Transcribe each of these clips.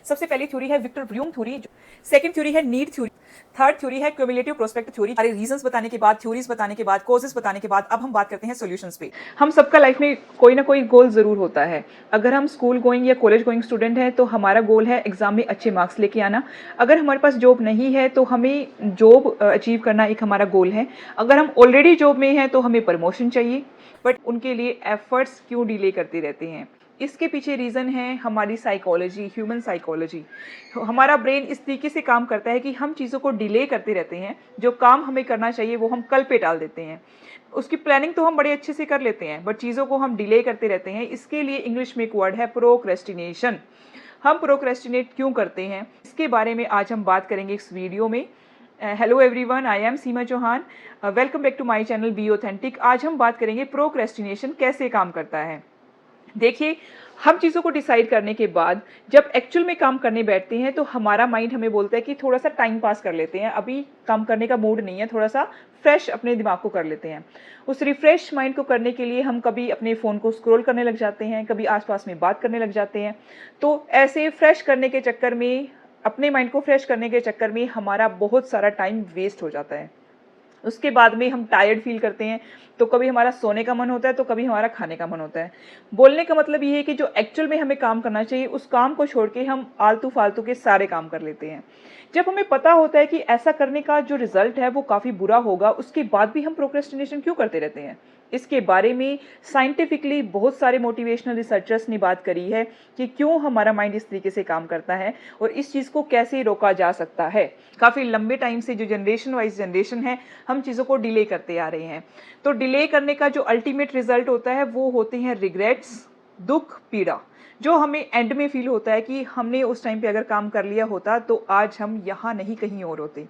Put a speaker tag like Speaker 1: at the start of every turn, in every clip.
Speaker 1: सबसे पहली थ्योरी है विक्टर व्यूम थ्योरी, सेकंड थ्योरी है नीड थ्योरी, थर्ड थ्योरी है क्यूमुलेटिव प्रोस्पेक्ट थ्योरी। सारे रीजंस बताने के बाद, थ्योरीज बताने के बाद, कॉजेस बताने के बाद अब हम बात करते हैं सॉल्यूशंस पे। हम सबका लाइफ में कोई ना कोई गोल जरूर होता है। अगर हम स्कूल गोइंग या कॉलेज गोइंग स्टूडेंट हैं तो हमारा गोल है एग्जाम में अच्छे मार्क्स लेके आना। अगर हमारे पास जॉब नहीं है तो हमें जॉब अचीव करना एक हमारा गोल है। अगर हम ऑलरेडी जॉब में हैं तो हमें प्रमोशन चाहिए, बट उनके लिए एफर्ट्स क्यों डिले करते रहते हैं? इसके पीछे रीज़न है हमारी साइकोलॉजी, ह्यूमन साइकोलॉजी। हमारा ब्रेन इस तरीके से काम करता है कि हम चीज़ों को डिले करते रहते हैं। जो काम हमें करना चाहिए वो हम कल पे टाल देते हैं। उसकी प्लानिंग तो हम बड़े अच्छे से कर लेते हैं, बट चीज़ों को हम डिले करते रहते हैं। इसके लिए इंग्लिश में एक वर्ड है प्रोक्रेस्टिनेशन। हम प्रोक्रेस्टिनेट क्यों करते हैं, इसके बारे में आज हम बात करेंगे इस वीडियो में। Hello everyone, I am Seema Chauhan. Welcome back to my channel be authentic. आज हम बात करेंगे प्रोक्रेस्टिनेशन कैसे काम करता है। देखिए, हम चीज़ों को डिसाइड करने के बाद जब एक्चुअल में काम करने बैठते हैं तो हमारा माइंड हमें बोलता है कि थोड़ा सा टाइम पास कर लेते हैं, अभी काम करने का मूड नहीं है, थोड़ा सा फ्रेश अपने दिमाग को कर लेते हैं। उस रिफ्रेश माइंड को करने के लिए हम कभी अपने फ़ोन को स्क्रॉल करने लग जाते हैं, कभी आसपास में बात करने लग जाते हैं। तो ऐसे फ्रेश करने के चक्कर में, अपने माइंड को फ्रेश करने के चक्कर में हमारा बहुत सारा टाइम वेस्ट हो जाता है। उसके बाद में हम टायर्ड फील करते हैं, तो कभी हमारा सोने का मन होता है तो कभी हमारा खाने का मन होता है। बोलने का मतलब ये है कि जो एक्चुअल में हमें काम करना चाहिए उस काम को छोड़ के हम आलतू फालतू के सारे काम कर लेते हैं। जब हमें पता होता है कि ऐसा करने का जो रिजल्ट है वो काफ़ी बुरा होगा, उसके बाद भी हम प्रोक्रेस्टिनेशन क्यों करते रहते हैं? इसके बारे में साइंटिफिकली बहुत सारे मोटिवेशनल रिसर्चर्स ने बात करी है कि क्यों हमारा माइंड इस तरीके से काम करता है और इस चीज़ को कैसे रोका जा सकता है। काफ़ी लंबे टाइम से जो जनरेशन वाइज जनरेशन है, हम चीज़ों को डिले करते आ रहे हैं। तो डिले करने का जो अल्टीमेट रिजल्ट होता है वो होते हैं रिग्रेट्स, दुख, पीड़ा। जो हमें एंड में फील होता है कि हमने उस टाइम पे अगर काम कर लिया होता तो आज हम यहाँ नहीं कहीं और होते।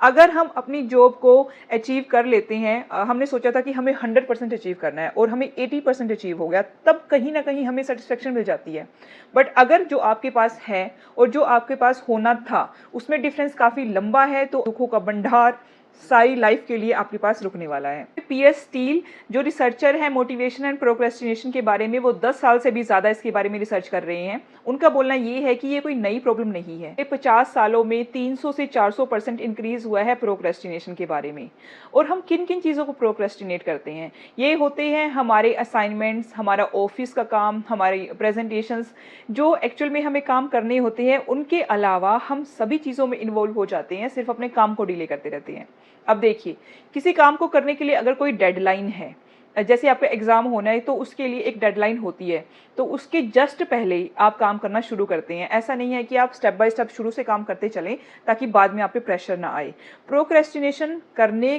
Speaker 1: अगर हम अपनी जॉब को अचीव कर लेते हैं, हमने सोचा था कि हमें 100% अचीव करना है और हमें 80% अचीव हो गया, तब कहीं ना कहीं हमें सेटिस्फेक्शन मिल जाती है। बट अगर जो आपके पास है और जो आपके पास होना था उसमें डिफरेंस काफ़ी लंबा है, तो दुखों का भंडार सारी लाइफ के लिए आपके पास रुकने वाला है। पीएस स्टील जो रिसर्चर है मोटिवेशन एंड प्रोक्रेस्टिनेशन के बारे में, वो 10 साल से भी ज़्यादा इसके बारे में रिसर्च कर रहे हैं। उनका बोलना ये है कि ये कोई नई प्रॉब्लम नहीं है। 50 सालों में 300 से 400% इंक्रीज हुआ है प्रोक्रेस्टिनेशन के बारे में। और हम किन किन चीज़ों को प्रोक्रेस्टिनेट करते हैं? ये होते हैं हमारे असाइनमेंट्स, हमारा ऑफिस का काम, हमारी प्रेजेंटेशंस, जो एक्चुअल में हमें काम करने होते हैं। उनके अलावा हम सभी चीज़ों में इन्वॉल्व हो जाते हैं, सिर्फ अपने काम को डिले करते रहते हैं। अब देखिए, किसी काम को करने के लिए अगर कोई डेडलाइन है, जैसे आपका एग्ज़ाम होना है तो उसके लिए एक डेडलाइन होती है, तो उसके जस्ट पहले ही आप काम करना शुरू करते हैं। ऐसा नहीं है कि आप स्टेप बाय स्टेप शुरू से काम करते चलें ताकि बाद में आप पे प्रेशर ना आए। प्रोक्रेस्टिनेशन करने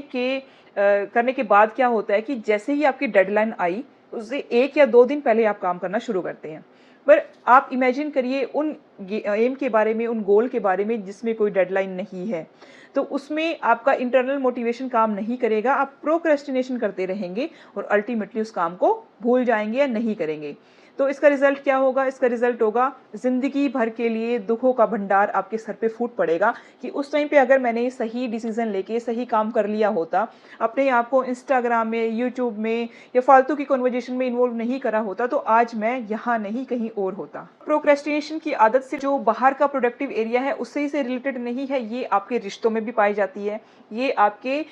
Speaker 1: के बाद क्या होता है कि जैसे ही आपकी डेडलाइन आई, उससे 1 या 2 दिन पहले आप काम करना शुरू करते हैं। पर आप इमेजिन करिए उन एम के बारे में, उन गोल के बारे में जिसमें कोई डेडलाइन नहीं है, तो उसमें आपका इंटरनल मोटिवेशन काम नहीं करेगा, आप प्रोक्रेस्टिनेशन करते रहेंगे और अल्टीमेटली उस काम को भूल जाएंगे या नहीं करेंगे। तो इसका रिजल्ट क्या होगा? इसका रिजल्ट होगा ज़िंदगी भर के लिए दुखों का भंडार आपके सर पे फूट पड़ेगा कि उस टाइम पे अगर मैंने सही डिसीजन लेके सही काम कर लिया होता, अपने आप को इंस्टाग्राम में, यूट्यूब में या फालतू की कन्वर्जेशन में इन्वॉल्व नहीं करा होता, तो आज मैं यहाँ नहीं कहीं और होता। प्रोक्रेस्टिनेशन की आदत से जो बाहर का प्रोडक्टिव एरिया है उससे ही से रिलेटेड नहीं है, ये आपके रिश्तों में भी पाई जाती है, ये आपके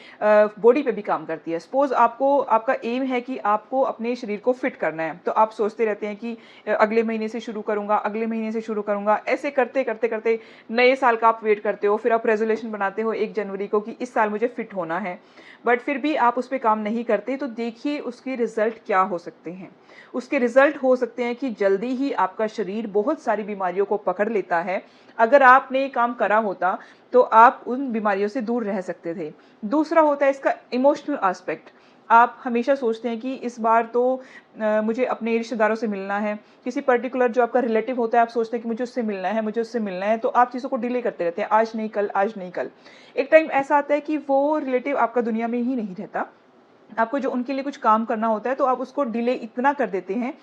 Speaker 1: बॉडी पे भी काम करती है। सपोज आपका एम है कि आपको अपने शरीर को फिट करना है, तो आप सोचते रहते हैं कि अगले महीने से शुरू करूंगा, अगले महीने से शुरू करूंगा। ऐसे करते करते करते नए साल का आप वेट करते हो, फिर आप रेजोल्यूशन बनाते हो 1 जनवरी को कि इस साल मुझे फिट होना है, बट फिर भी आप उस पर काम नहीं करते। तो देखिए उसके रिजल्ट क्या हो सकते हैं। उसके रिजल्ट हो सकते हैं कि जल्दी ही आपका शरीर बहुत सारी बीमारियों को पकड़ लेता है। अगर आपने ये काम करा होता तो आप उन बीमारियों से दूर रह सकते थे। दूसरा होता है इसका इमोशनल एस्पेक्ट। आप हमेशा सोचते हैं कि इस बार तो मुझे अपने रिश्तेदारों से मिलना है, किसी पर्टिकुलर जो आपका रिलेटिव होता है, आप सोचते हैं कि मुझे उससे मिलना है, मुझे उससे मिलना है, तो आप चीज़ों को डिले करते रहते हैं, आज नहीं कल, आज नहीं कल। एक टाइम ऐसा आता है कि वो रिलेटिव आपका दुनिया में ही नहीं रहता, आपको जो उनके लिए कुछ काम करना होता है तो आप उसको डिले इतना कर देते हैं,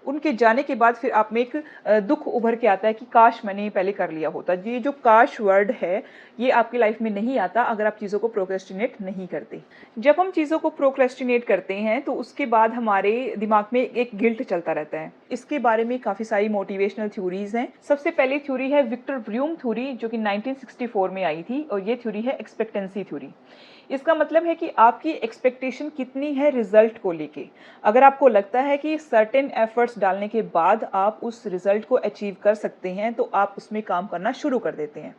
Speaker 1: उनके जाने के बाद फिर आप में एक दुख उभर के आता है कि काश मैंने ये पहले कर लिया होता। ये जो काश वर्ड है, ये आपकी लाइफ में नहीं आता अगर आप चीज़ों को प्रोक्रेस्टिनेट नहीं करते। जब हम चीज़ों को प्रोक्रेस्टिनेट करते हैं तो उसके बाद हमारे दिमाग में एक गिल्ट चलता रहता है। इसके बारे में काफ़ी सारी मोटिवेशनल थ्योरीज हैं। सबसे पहली थ्योरी है विक्टर व्रूम थ्योरी, जो कि 1964 में आई थी, और ये थ्योरी है एक्सपेक्टेंसी थ्योरी। इसका मतलब है कि आपकी एक्सपेक्टेशन कितनी है रिजल्ट को लेके। अगर आपको लगता है कि सर्टेन एफर्ट्स डालने के बाद आप उस रिजल्ट को अचीव कर सकते हैं, तो आप उसमें काम करना शुरू कर देते हैं।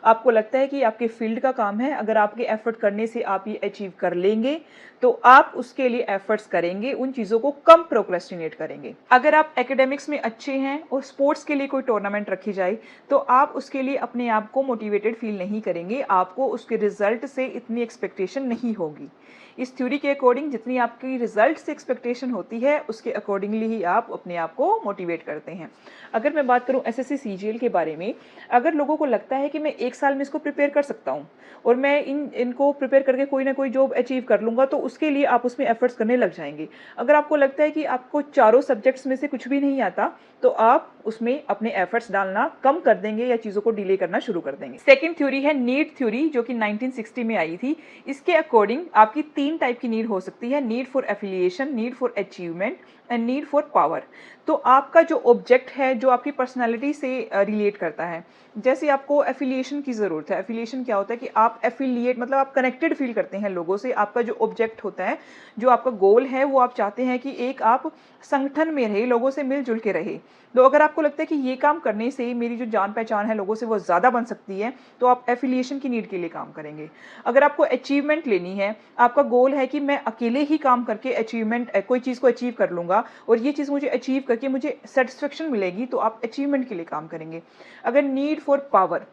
Speaker 1: आपको लगता है कि आपके फील्ड का काम है, अगर आपके एफर्ट करने से आप ये अचीव कर लेंगे, तो आप उसके लिए एफर्ट्स करेंगे, उन चीज़ों को कम प्रोक्रेस्टिनेट करेंगे। अगर आप एकेडमिक्स में अच्छे हैं और स्पोर्ट्स के लिए कोई टूर्नामेंट रखी जाए, तो आप उसके लिए अपने आप को मोटिवेटेड फील नहीं करेंगे, आपको उसके रिजल्ट से इतनी एक्सपेक्टेशन नहीं होगी। इस थ्योरी के अकॉर्डिंग जितनी आपकी रिजल्ट से एक्सपेक्टेशन होती है, उसके अकॉर्डिंगली ही आप अपने आप को मोटिवेट करते हैं। अगर मैं बात करूं एसएससी सीजीएल के बारे में, अगर लोगों को लगता है कि मैं 1 साल में इसको प्रिपेयर कर सकता हूं और मैं इनको प्रिपेयर करके कोई ना कोई जॉब अचीव कर लूँगा, तो उसके लिए आप उसमें एफर्ट्स करने लग जाएंगे। अगर आपको लगता है कि आपको चारों सब्जेक्ट्स में से कुछ भी नहीं आता, तो आप उसमें अपने एफर्ट्स डालना कम कर देंगे या चीज़ों को डिले करना शुरू कर देंगे। सेकंड थ्योरी है नीड थ्योरी, जो कि 1960 में आई थी। इसके अकॉर्डिंग आपकी 3 टाइप की नीड हो सकती है: need for affiliation, need for achievement and need for power. तो आपका जो ऑब्जेक्ट है, जो आपकी पर्सनैलिटी से रिलेट करता है, जैसे आपको एफिलिएशन की ज़रूरत है। एफिलिएशन क्या होता है कि आप एफिलिएट मतलब आप कनेक्टेड फील करते हैं लोगों से। आपका जो ऑब्जेक्ट होता है, जो आपका गोल है, वो आप चाहते हैं कि एक आप संगठन में रहे, लोगों से मिलजुल के रहे। तो अगर आपको लगता है कि ये काम करने से मेरी जो जान पहचान है लोगों से वो ज़्यादा बन सकती है, तो आप एफिलिएशन की नीड के लिए काम करेंगे। अगर आपको अचीवमेंट लेनी है, आपका गोल है कि मैं अकेले ही काम करके अचीवमेंट कोई चीज़ को अचीव कर लूँगा और ये चीज़ मुझे अचीव करके मुझे सेटिस्फेक्शन मिलेगी, तो आप अचीवमेंट के लिए काम करेंगे। अगर नीड फॉर पावर,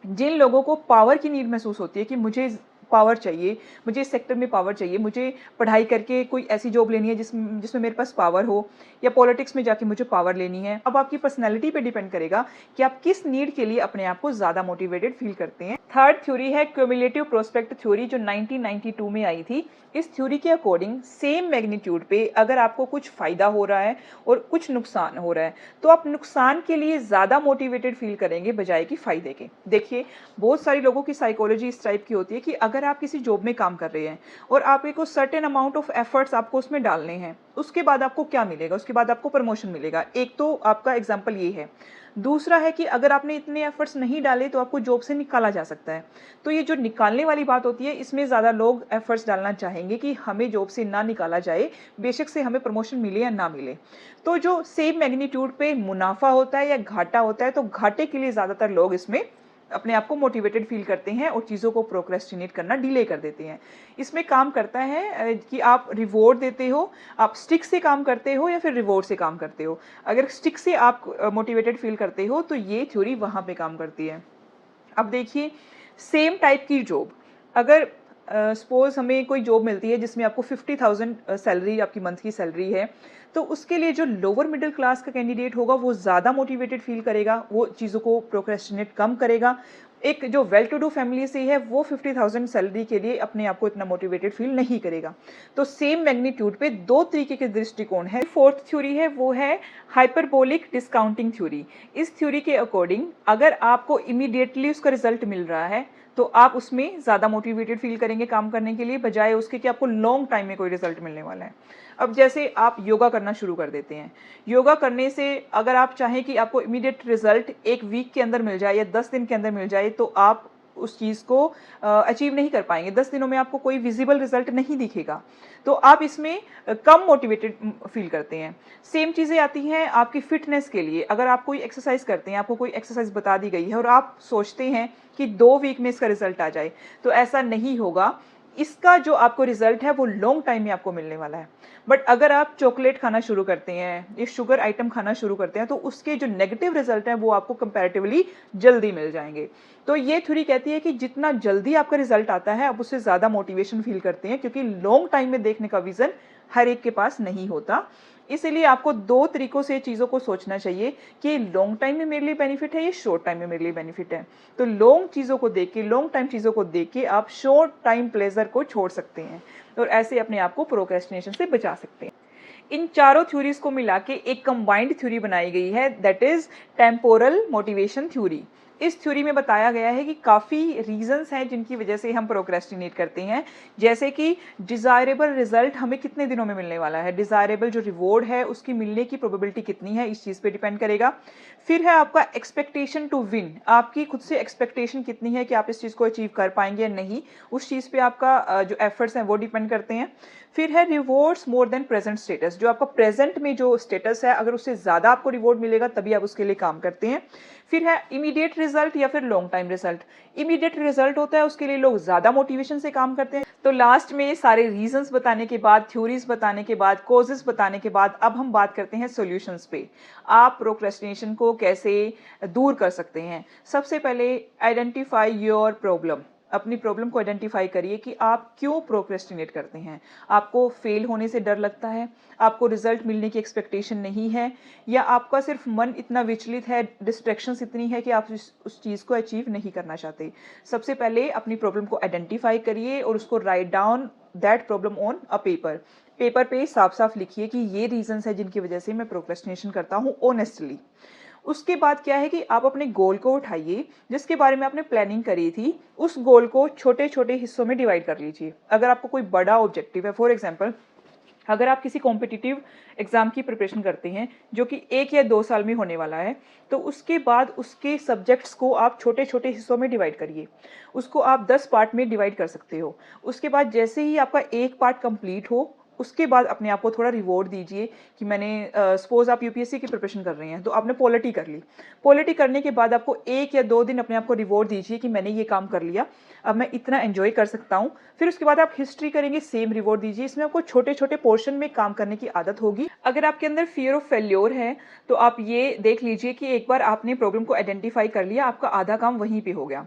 Speaker 1: जिन लोगों को पावर की नीड महसूस होती है कि मुझे पावर चाहिए, मुझे इस सेक्टर में पावर चाहिए, मुझे पढ़ाई करके कोई ऐसी जॉब लेनी है जिसमें मेरे पास पावर हो, या पॉलिटिक्स में जाके मुझे पावर लेनी है। अब आपकी पर्सनैलिटी पे डिपेंड करेगा कि आप किस नीड के लिए अपने आप को ज़्यादा मोटिवेटेड फील करते हैं। थर्ड थ्योरी है क्यूमुलेटिव प्रोस्पेक्ट थ्योरी, जो 1992 में आई थी। इस थ्योरी के अकॉर्डिंग सेम मैग्नीट्यूड पे अगर आपको कुछ फ़ायदा हो रहा है और कुछ नुकसान हो रहा है, तो आप नुकसान के लिए ज़्यादा मोटिवेटेड फील करेंगे बजाय कि फ़ायदे के। देखिए, बहुत सारे लोगों की साइकोलॉजी इस टाइप की होती है कि अगर आप किसी जॉब में काम कर रहे हैं और आप एक सर्टेन अमाउंट ऑफ एफर्ट्स आपको उसमें डालने हैं, उसके बाद आपको क्या मिलेगा? उसके बाद आपको प्रमोशन मिलेगा। एक तो आपका एग्जाम्पल ये है। दूसरा है कि अगर आपने इतने एफर्ट्स नहीं डाले तो आपको जॉब से निकाला जा सकता है। तो ये जो निकालने वाली बात होती है, इसमें ज़्यादा लोग एफर्ट्स डालना चाहेंगे कि हमें जॉब से ना निकाला जाए, बेशक से हमें प्रमोशन मिले या ना मिले। तो जो सेम मैग्नीट्यूड पे मुनाफा होता है या घाटा होता है, तो घाटे के लिए ज़्यादातर लोग इसमें अपने आप को मोटिवेटेड फील करते हैं और चीज़ों को प्रोक्रेस्टिनेट करना डिले कर देते हैं। इसमें काम करता है कि आप रिवॉर्ड देते हो, आप स्टिक से काम करते हो या फिर रिवॉर्ड से काम करते हो। अगर स्टिक से आप मोटिवेटेड फील करते हो, तो ये थ्योरी वहाँ पे काम करती है। अब देखिए, सेम टाइप की जॉब, अगर सपोज हमें कोई जॉब मिलती है जिसमें आपको 50,000 सैलरी, आपकी मंथ की सैलरी है, तो उसके लिए जो लोअर मिडिल क्लास का कैंडिडेट होगा वो ज़्यादा मोटिवेटेड फील करेगा, वो चीज़ों को प्रोक्रेस्टिनेट कम करेगा। एक जो वेल टू डू फैमिली से है, वो 50,000 सैलरी के लिए अपने आप को इतना मोटिवेटेड फील नहीं करेगा। तो सेम मैग्नीट्यूड पे दो तरीके के दृष्टिकोण है। फोर्थ थ्योरी है, वो है हाइपरबोलिक डिस्काउंटिंग थ्योरी। इस थ्योरी के अकॉर्डिंग अगर आपको इमीडिएटली उसका रिजल्ट मिल रहा है, तो आप उसमें ज़्यादा मोटिवेटेड फील करेंगे काम करने के लिए, बजाय उसके कि आपको लॉन्ग टाइम में कोई रिजल्ट मिलने वाला है। अब जैसे आप योगा करना शुरू कर देते हैं, योगा करने से अगर आप चाहें कि आपको इमीडिएट रिजल्ट 1 वीक के अंदर मिल जाए या 10 दिन के अंदर मिल जाए, तो आप उस चीज़ को अचीव नहीं कर पाएंगे। 10 दिनों में आपको कोई विजिबल रिजल्ट नहीं दिखेगा, तो आप इसमें कम मोटिवेटेड फील करते हैं। सेम चीज़ें आती हैं आपकी फिटनेस के लिए। अगर आप कोई एक्सरसाइज करते हैं, आपको कोई एक्सरसाइज बता दी गई है और आप सोचते हैं कि 2 वीक में इसका रिजल्ट आ जाए, तो ऐसा नहीं होगा। इसका जो आपको रिजल्ट है वो लॉन्ग टाइम में आपको मिलने वाला है। बट अगर आप चॉकलेट खाना शुरू करते हैं, ये शुगर आइटम खाना शुरू करते हैं, तो उसके जो नेगेटिव रिजल्ट हैं वो आपको कंपैरेटिवली जल्दी मिल जाएंगे। तो ये थ्योरी कहती है कि जितना जल्दी आपका रिजल्ट आता है, आप उससे ज़्यादा मोटिवेशन फील करते हैं, क्योंकि लॉन्ग टाइम में देखने का विजन हर एक के पास नहीं होता। इसलिए आपको 2 तरीकों से चीज़ों को सोचना चाहिए कि लॉन्ग टाइम में मेरे लिए बेनिफिट है, ये शॉर्ट टाइम में मेरे लिए बेनिफिट है। तो लॉन्ग चीज़ों को देख के, लॉन्ग टाइम चीज़ों को देख के आप शॉर्ट टाइम प्लेजर को छोड़ सकते हैं और ऐसे अपने आप को प्रोक्रेस्टिनेशन से बचा सकते हैं। इन चारों थ्योरीज को मिला के एक कंबाइंड थ्योरी बनाई गई है, that is temporal motivation theory. इस थ्योरी में बताया गया है कि काफ़ी रीजंस हैं जिनकी वजह से हम प्रोक्रेस्टिनेट करते हैं, जैसे कि डिज़ायरेबल रिजल्ट हमें कितने दिनों में मिलने वाला है, डिज़ायरेबल जो रिवॉर्ड है उसकी मिलने की प्रोबेबिलिटी कितनी है, इस चीज़ पे डिपेंड करेगा। फिर है आपका एक्सपेक्टेशन टू विन, आपकी खुद से एक्सपेक्टेशन कितनी है कि आप इस चीज़ को अचीव कर पाएंगे या नहीं, उस चीज़ पे आपका जो एफर्ट्स हैं वो डिपेंड करते हैं। फिर है rewards more than present status, जो आपका प्रेजेंट में जो स्टेटस है अगर उससे ज़्यादा आपको रिवॉर्ड मिलेगा तभी आप उसके लिए काम करते हैं। फिर है इमीडिएट रिजल्ट या फिर long time result. Immediate result होता है उसके लिए लोग ज़्यादा मोटिवेशन से काम करते हैं। तो लास्ट में सारे रीजंस बताने के बाद, थ्योरीज बताने के बाद, कॉजेस बताने के बाद अब हम बात करते हैं सॉल्यूशंस पे। आप प्रोक्रेस्टिनेशन को कैसे दूर कर सकते हैं। सबसे पहले आइडेंटिफाई योर प्रॉब्लम, अपनी प्रॉब्लम को आइडेंटिफाई करिए कि आप क्यों प्रोक्रेस्टिनेट करते हैं। आपको फेल होने से डर लगता है, आपको रिजल्ट मिलने की एक्सपेक्टेशन नहीं है, या आपका सिर्फ मन इतना विचलित है, डिस्ट्रैक्शंस इतनी है कि आप उस चीज़ को अचीव नहीं करना चाहते। सबसे पहले अपनी प्रॉब्लम को आइडेंटिफाई करिए और उसको write down that problem on a paper. Paper पे साफ साफ लिखिए कि ये रीजंस है जिनकी वजह से मैं प्रोक्रेस्टिनेशन करता हूँ ऑनेस्टली। उसके बाद क्या है कि आप अपने गोल को उठाइए, जिसके बारे में आपने प्लानिंग करी थी, उस गोल को छोटे छोटे हिस्सों में डिवाइड कर लीजिए। अगर आपको कोई बड़ा ऑब्जेक्टिव है, फॉर एग्जांपल अगर आप किसी कॉम्पिटिटिव एग्जाम की प्रिपरेशन करते हैं जो कि 1 या 2 साल में होने वाला है, तो उसके बाद उसके सब्जेक्ट्स को आप छोटे छोटे हिस्सों में डिवाइड करिए। उसको आप 10 पार्ट में डिवाइड कर सकते हो। उसके बाद जैसे ही आपका एक पार्ट कंप्लीट हो, उसके बाद अपने आप को थोड़ा रिवॉर्ड दीजिए कि मैंने सपोज आप यूपीएससी की प्रिपरेशन कर रहे हैं तो आपने पॉलिटी कर ली। पॉलिटी करने के बाद आपको 1 या 2 दिन अपने आप को रिवॉर्ड दीजिए कि मैंने ये काम कर लिया, अब मैं इतना एंजॉय कर सकता हूँ। फिर उसके बाद आप हिस्ट्री करेंगे, सेम रिवॉर्ड दीजिए। इसमें आपको छोटे छोटे पोर्शन में काम करने की आदत होगी। अगर आपके अंदर फियर ऑफ फेल्योर है तो आप ये देख लीजिए कि एक बार आपने प्रॉब्लम को आइडेंटिफाई कर लिया, आपका आधा काम वहीं पे हो गया।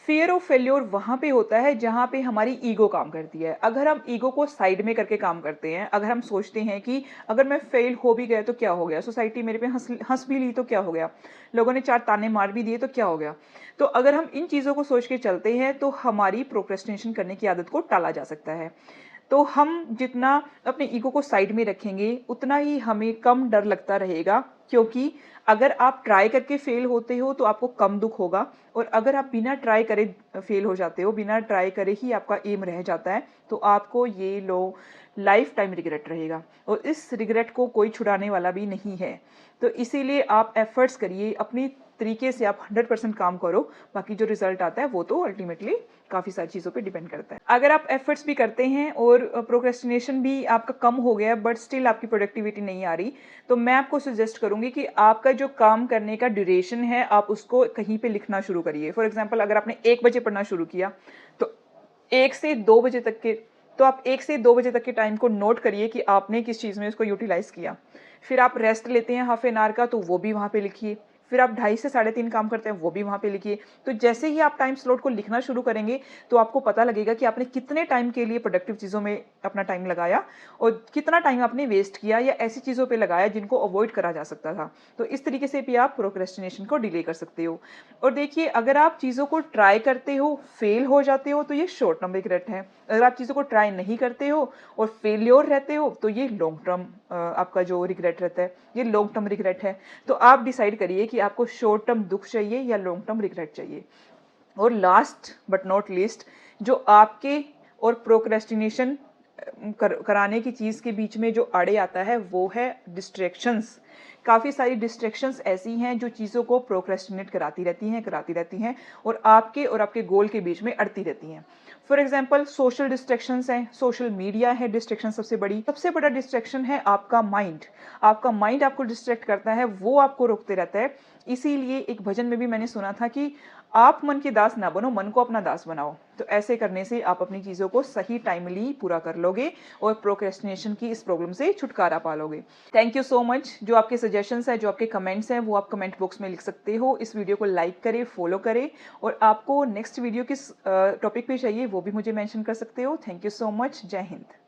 Speaker 1: फियर ऑफ फेल्योर वहाँ पे होता है जहाँ पे हमारी ईगो काम करती है। अगर हम ईगो को साइड में करके काम करते हैं, अगर हम सोचते हैं कि अगर मैं फेल हो भी गया तो क्या हो गया, सोसाइटी मेरे पे हंस भी ली तो क्या हो गया, लोगों ने 4 ताने मार भी दिए तो क्या हो गया, तो अगर हम इन चीज़ों को सोच के चलते हैं तो हमारी प्रोक्रेस्टिनेशन करने की आदत को टाला जा सकता है। तो हम जितना अपने ईगो को साइड में रखेंगे उतना ही हमें कम डर लगता रहेगा, क्योंकि अगर आप ट्राई करके फेल होते हो तो आपको कम दुख होगा, और अगर आप बिना ट्राई करे फेल हो जाते हो, बिना ट्राई करे ही आपका एम रह जाता है, तो आपको ये लो लाइफ टाइम रिग्रेट रहेगा, और इस रिग्रेट को कोई छुड़ाने वाला भी नहीं है। तो इसीलिए आप एफर्ट्स करिए, अपनी तरीके से आप 100% काम करो, बाकी जो रिजल्ट आता है वो तो अल्टीमेटली काफ़ी सारी चीज़ों पे डिपेंड करता है। अगर आप एफर्ट्स भी करते हैं और प्रोक्रेस्टिनेशन भी आपका कम हो गया बट स्टिल आपकी प्रोडक्टिविटी नहीं आ रही, तो मैं आपको सजेस्ट करूंगी कि आपका जो काम करने का ड्यूरेशन है आप उसको कहीं पे लिखना शुरू करिए। फॉर एग्जांपल अगर आपने 1 बजे पढ़ना शुरू किया तो 1 से 2 बजे तक के तो आप 1 से 2 बजे तक के टाइम को नोट करिए कि आपने किस चीज़ में उसको यूटिलाइज किया। फिर आप रेस्ट लेते हैं हाफ एन आवर का, तो वो भी वहाँ पे लिखिए। फिर आप 2.5 से 3.5 काम करते हैं, वो भी वहाँ पे लिखिए। तो जैसे ही आप टाइम स्लॉट को लिखना शुरू करेंगे तो आपको पता लगेगा कि आपने कितने टाइम के लिए प्रोडक्टिव चीज़ों में अपना टाइम लगाया और कितना टाइम आपने वेस्ट किया या ऐसी चीज़ों पे लगाया जिनको अवॉइड करा जा सकता था। तो इस तरीके से भी आप प्रोक्रेस्टिनेशन को डिले कर सकते हो। और देखिए, अगर आप चीज़ों को ट्राई करते हो, फेल हो जाते हो, तो ये शॉर्ट टर्म रिग्रेट है। अगर आप चीज़ों को ट्राई नहीं करते हो और फेलियर रहते हो तो ये लॉन्ग टर्म आपका जो रिग्रेट रहता है, ये लॉन्ग टर्म रिग्रेट है। तो आप डिसाइड करिए कि आपको शॉर्ट टर्म दुख चाहिए या लॉन्ग टर्म रिग्रेट चाहिए। और लास्ट बट नॉट लीस्ट, जो आपके और प्रोक्रेस्टिनेशन कराने की चीज़ के बीच में जो आड़े आता है वो है डिस्ट्रैक्शंस। काफ़ी सारी डिस्ट्रैक्शंस ऐसी हैं जो चीज़ों को प्रोक्रेस्टिनेट कराती रहती हैं और आपके गोल के बीच में अड़ती रहती हैं। फॉर एग्जाम्पल सोशल डिस्ट्रैक्शंस हैं, सोशल मीडिया है डिस्ट्रैक्शन सबसे बड़ा डिस्ट्रैक्शन है आपका माइंड। आपका माइंड आपको डिस्ट्रैक्ट करता है, वो आपको रोकते रहता है। इसीलिए एक भजन में भी मैंने सुना था कि आप मन के दास ना बनो, मन को अपना दास बनाओ। तो ऐसे करने से आप अपनी चीज़ों को सही टाइमली पूरा कर लोगे और प्रोक्रेस्टिनेशन की इस प्रॉब्लम से छुटकारा पा लोगे। Thank you so much. जो आपके सजेशंस हैं, जो आपके कमेंट्स हैं, वो आप कमेंट बॉक्स में लिख सकते हो। इस वीडियो को लाइक करें, फॉलो करें, और आपको नेक्स्ट वीडियो किस टॉपिक पे चाहिए वो भी मुझे मेंशन कर सकते हो। Thank you so much. जय हिंद।